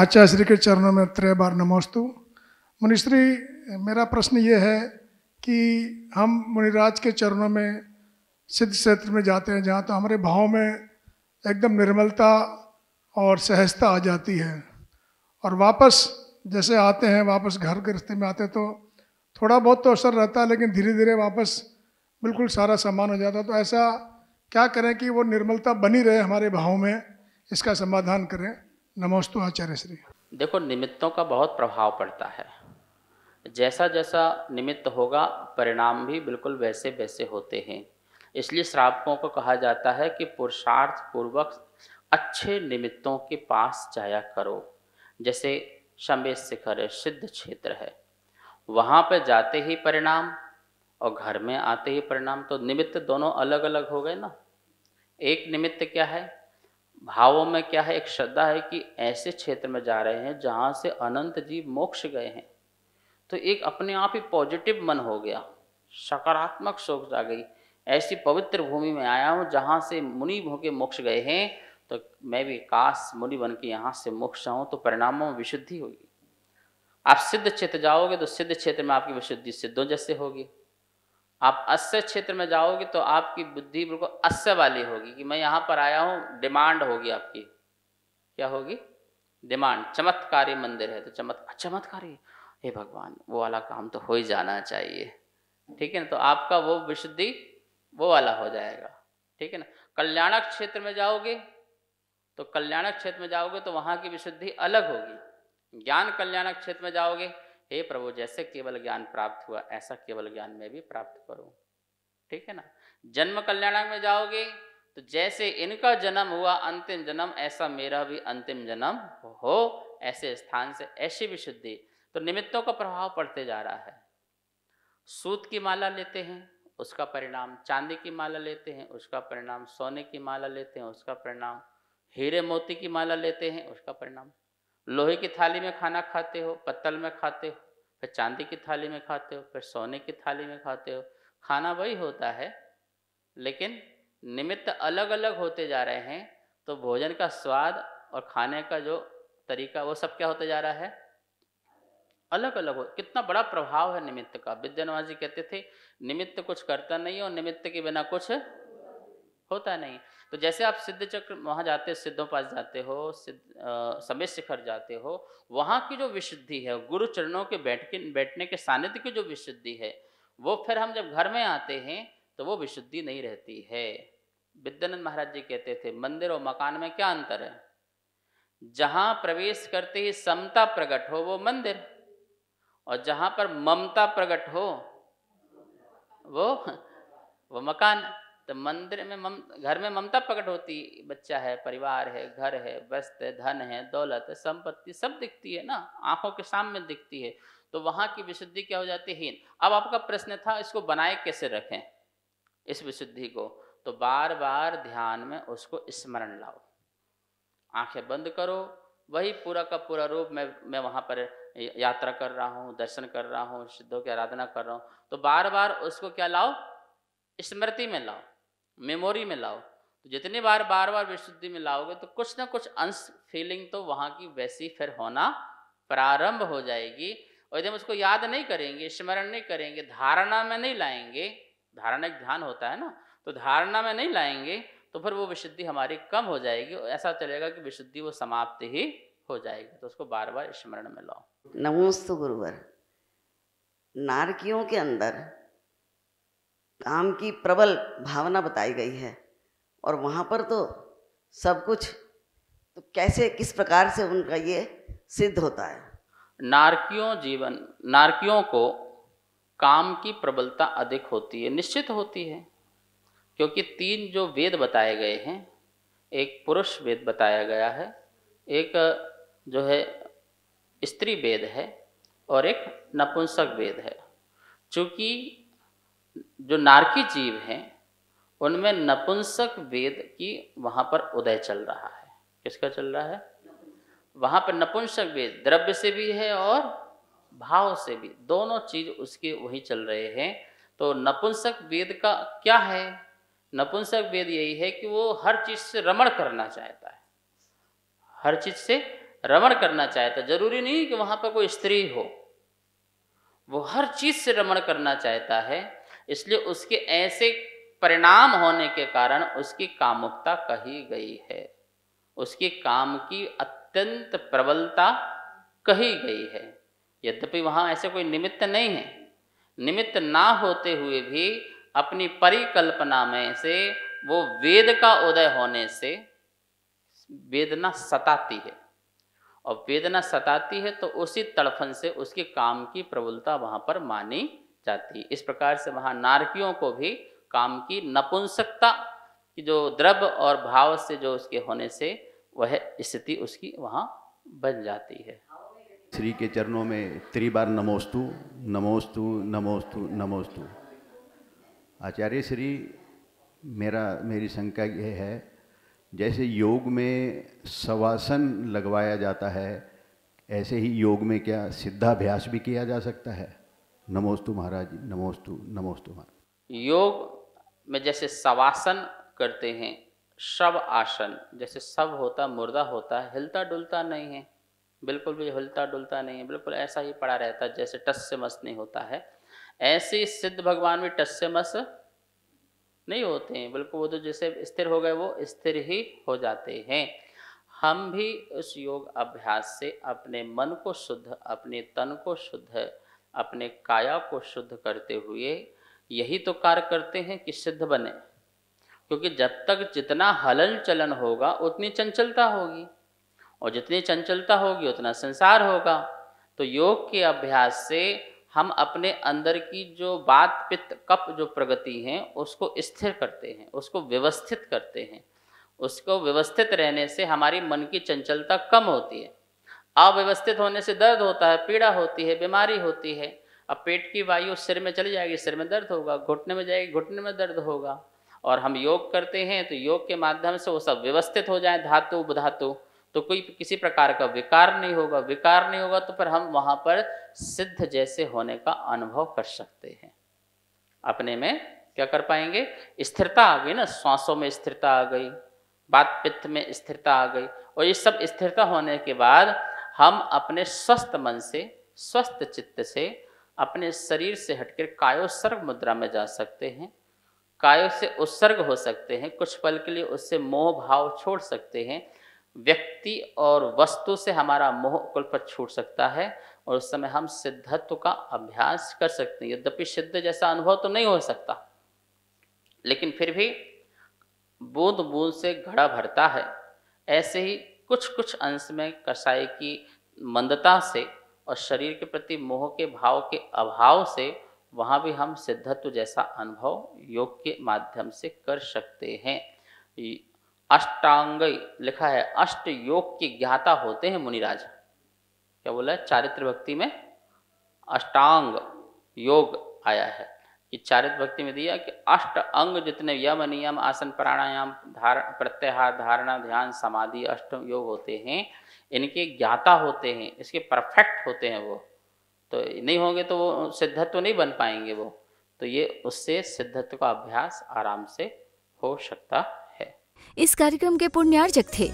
आचार्य श्री के चरणों में त्रय बार नमोस्तु। मुनिश्री, मेरा प्रश्न ये है कि हम मुनिराज के चरणों में सिद्ध क्षेत्र में जाते हैं जहाँ तो हमारे भाव में एकदम निर्मलता और सहजता आ जाती है, और वापस जैसे आते हैं, वापस घर गृहस्थी में आते हैं तो थोड़ा बहुत तो असर रहता है, लेकिन धीरे धीरे वापस बिल्कुल सारा सम्मान हो जाता है। तो ऐसा क्या करें कि वो निर्मलता बनी रहे हमारे भाव में, इसका समाधान करें। नमोस्तु आचार्य श्री। देखो, निमित्तों का बहुत प्रभाव पड़ता है। जैसा जैसा निमित्त होगा परिणाम भी बिल्कुल वैसे वैसे होते हैं। इसलिए श्रावकों को कहा जाता है कि पुरुषार्थ पूर्वक अच्छे निमित्तों के पास जाया करो। जैसे शंभे शिखर है, सिद्ध क्षेत्र है, वहाँ पे जाते ही परिणाम और घर में आते ही परिणाम, तो निमित्त दोनों अलग अलग हो गए ना। एक निमित्त क्या है, भावों में क्या है, एक श्रद्धा है कि ऐसे क्षेत्र में जा रहे हैं जहाँ से अनंत जीव मोक्ष गए हैं, तो एक अपने आप ही पॉजिटिव मन हो गया, सकारात्मक सोच आ गई। ऐसी पवित्र भूमि में आया हूँ जहाँ से मुनि होके मोक्ष गए हैं, तो मैं भी काश मुनि बन के यहाँ से मोक्ष जाऊँ, तो परिणामों में विशुद्धि होगी। आप सिद्ध क्षेत्र जाओगे तो सिद्ध क्षेत्र में आपकी विशुद्धि सिद्धों जैसे होगी। आप अस्य क्षेत्र में जाओगे तो आपकी बुद्धि बिल्कुल अस्य वाली होगी कि मैं यहाँ पर आया हूँ, डिमांड होगी आपकी। क्या होगी? डिमांड। चमत्कारी मंदिर है तो चमत्कारी, हे भगवान वो वाला काम तो हो ही जाना चाहिए, ठीक है ना। तो आपका वो विशुद्धि वो वाला हो जाएगा, ठीक है ना। कल्याणक क्षेत्र में जाओगे तो वहाँ की विशुद्धि अलग होगी। ज्ञान कल्याणक क्षेत्र में जाओगे, हे प्रभु जैसे केवल ज्ञान प्राप्त हुआ ऐसा केवल ज्ञान मैं भी प्राप्त करूं, ठीक है ना। जन्म कल्याणक में जाओगे तो जैसे इनका जन्म हुआ अंतिम जन्म, ऐसा मेरा भी अंतिम जन्म हो, ऐसे स्थान से ऐसी विशुद्धि। तो निमित्तों का प्रभाव पड़ते जा रहा है। सूत की माला लेते हैं उसका परिणाम, चांदी की माला लेते हैं उसका परिणाम, सोने की माला लेते हैं उसका परिणाम, हीरे मोती की माला लेते हैं उसका परिणाम। लोहे की थाली में खाना खाते हो, पत्तल में खाते हो, फिर चांदी की थाली में खाते हो, फिर सोने की थाली में खाते हो, खाना वही होता है, लेकिन निमित्त अलग अलग होते जा रहे हैं। तो भोजन का स्वाद और खाने का जो तरीका वो सब क्या होते जा रहा है, अलग अलग हो। कितना बड़ा प्रभाव है निमित्त का। विद्यानवाद जी कहते थे निमित्त कुछ करता नहीं और निमित्त के बिना कुछ होता नहीं। तो जैसे आप सिद्ध चक्र वहाँ जाते हो, सिद्धों पास जाते हो, समय शिखर जाते हो, वहाँ की जो विशुद्धि है, गुरु चरणों के बैठने के सानिध्य की जो विशुद्धि है, वो फिर हम जब घर में आते हैं तो वो विशुद्धि नहीं रहती है। विद्यानंद महाराज जी कहते थे मंदिर और मकान में क्या अंतर है, जहाँ प्रवेश करते ही समता प्रकट हो वो मंदिर, और जहाँ पर ममता प्रकट हो वो मकान। तो मंदिर में घर में ममता प्रकट होती, बच्चा है, परिवार है, घर है, वस्त्र है, धन है, दौलत है, संपत्ति सब दिखती है ना, आंखों के सामने दिखती है। तो वहाँ की विशुद्धि क्या हो जाती है, हीन। अब आपका प्रश्न था इसको बनाए कैसे रखें इस विशुद्धि को, तो बार बार ध्यान में उसको स्मरण लाओ, आंखें बंद करो, वही पूरा का पूरा रूप मैं वहाँ पर यात्रा कर रहा हूँ, दर्शन कर रहा हूँ, सिद्धों की आराधना कर रहा हूँ। तो बार बार उसको क्या लाओ, स्मृति में लाओ, मेमोरी में लाओ। तो जितनी बार बार विशुद्धि में लाओगे तो कुछ ना कुछ अंश फीलिंग तो वहाँ की वैसी फिर होना प्रारंभ हो जाएगी। और यदि हम उसको याद नहीं करेंगे, स्मरण नहीं करेंगे, धारणा में नहीं लाएंगे, धारणा एक ध्यान होता है ना, तो धारणा में नहीं लाएंगे तो फिर वो विशुद्धि हमारी कम हो जाएगी। ऐसा चलेगा कि विशुद्धि वो समाप्त ही हो जाएगी। तो उसको बार बार स्मरण में लाओ। नमोस्तु गुरुवर। नारकियों के अंदर काम की प्रबल भावना बताई गई है और वहाँ पर तो सब कुछ, तो कैसे किस प्रकार से उनका ये सिद्ध होता है? नारकियों को काम की प्रबलता अधिक होती है, निश्चित होती है, क्योंकि 3 जो वेद बताए गए हैं, एक पुरुष वेद बताया गया है, एक जो है स्त्री वेद है और एक नपुंसक वेद है। चूँकि जो नारकी जीव हैं उनमें नपुंसक वेद की वहाँ पर उदय चल रहा है। किसका चल रहा है? वहाँ पर नपुंसक वेद द्रव्य से भी है और भाव से भी, दोनों चीज उसके वही चल रहे हैं। तो नपुंसक वेद का क्या है, नपुंसक वेद यही है कि वो हर चीज से रमण करना चाहता है, हर चीज से रमण करना चाहता, जरूरी नहीं कि वहां पर कोई स्त्री हो, वो हर चीज से रमण करना चाहता है। इसलिए उसके ऐसे परिणाम होने के कारण उसकी कामुकता कही गई है, उसकी काम की अत्यंत प्रबलता कही गई है। यद्यपि वहां ऐसे कोई निमित्त नहीं है, निमित्त ना होते हुए भी अपनी परिकल्पना में से वो वेद का उदय होने से वेदना सताती है, और वेदना सताती है तो उसी तड़फन से उसके काम की प्रबलता वहां पर मानी जाती है। इस प्रकार से वहां नारकियों को भी काम की नपुंसकता की जो द्रव्य और भाव से जो उसके होने से वह स्थिति उसकी वहां बन जाती है। श्री के चरणों में त्रिबार नमोस्तु नमोस्तु नमोस्तु नमोस्तु। आचार्य श्री, मेरी शंका यह है, जैसे योग में शवासन लगवाया जाता है, ऐसे ही योग में क्या सिद्धाभ्यास भी किया जा सकता है? नमोस्तु महाराज, नमोस्तु नमोस्तु महाराज। योग में जैसे शवासन करते हैं, शव आसन, जैसे शव होता मुर्दा होता है, हिलता डुलता नहीं है, बिल्कुल भी हिलता डुलता नहीं है, बिल्कुल ऐसा ही पड़ा रहता है, जैसे टस से मस नहीं होता है। ऐसे सिद्ध भगवान भी टस से मस नहीं होते हैं, बिल्कुल वो तो जैसे स्थिर हो गए वो स्थिर ही हो जाते हैं। हम भी उस योग अभ्यास से अपने मन को शुद्ध, अपने तन को शुद्ध, अपने काया को शुद्ध करते हुए यही तो कार्य करते हैं कि सिद्ध बने। क्योंकि जब तक जितना हलन चलन होगा उतनी चंचलता होगी, और जितनी चंचलता होगी उतना संसार होगा। तो योग के अभ्यास से हम अपने अंदर की जो वात पित्त कफ जो प्रगति है उसको स्थिर करते हैं, उसको व्यवस्थित करते हैं। उसको व्यवस्थित रहने से हमारी मन की चंचलता कम होती है। अव्यवस्थित होने से दर्द होता है, पीड़ा होती है, बीमारी होती है। अब पेट की वायु सिर में चली जाएगी, सिर में दर्द होगा, घुटने में जाएगी, घुटने में दर्द होगा। और हम योग करते हैं तो योग के माध्यम से वो सब व्यवस्थित हो जाए, धातु उपधातु, तो कोई किसी प्रकार का विकार नहीं होगा। विकार नहीं होगा तो फिर हम वहाँ पर सिद्ध जैसे होने का अनुभव कर सकते हैं। अपने में क्या कर पाएंगे? स्थिरता आ गई ना, श्वासों में स्थिरता आ गई, वात पित्त में स्थिरता आ गई, और ये सब स्थिरता होने के बाद हम अपने स्वस्थ मन से, स्वस्थ चित्त से अपने शरीर से हटकर कायोत्सर्ग मुद्रा में जा सकते हैं, कायो से उत्सर्ग हो सकते हैं, कुछ पल के लिए उससे मोह भाव छोड़ सकते हैं। व्यक्ति और वस्तु से हमारा मोह कुल पर छूट सकता है, और उस समय हम सिद्धत्व का अभ्यास कर सकते हैं। यद्यपि सिद्ध जैसा अनुभव तो नहीं हो सकता, लेकिन फिर भी बूंद बूंद से घड़ा भरता है। ऐसे ही कुछ कुछ अंश में कसाई की मंदता से और शरीर के प्रति मोह के भाव के अभाव से वहाँ भी हम सिद्धत्व जैसा अनुभव योग के माध्यम से कर सकते हैं। अष्टांग लिखा है, अष्ट योग के ज्ञाता होते हैं मुनिराज। क्या बोला है? चारित्र भक्ति में अष्टांग योग आया है कि चारित्र भक्ति में दिया कि अष्ट अंग जितने यम नियम आसन प्राणायाम प्रत्याहार धारणा ध्यान समाधि अष्ट योग होते हैं, इनके ज्ञाता होते हैं, इसके परफेक्ट होते हैं। वो तो नहीं होंगे तो वो सिद्धत्व नहीं बन पाएंगे वो। तो ये उससे सिद्धत्व का अभ्यास आराम से हो सकता है। इस कार्यक्रम के पुण्यार्चक थे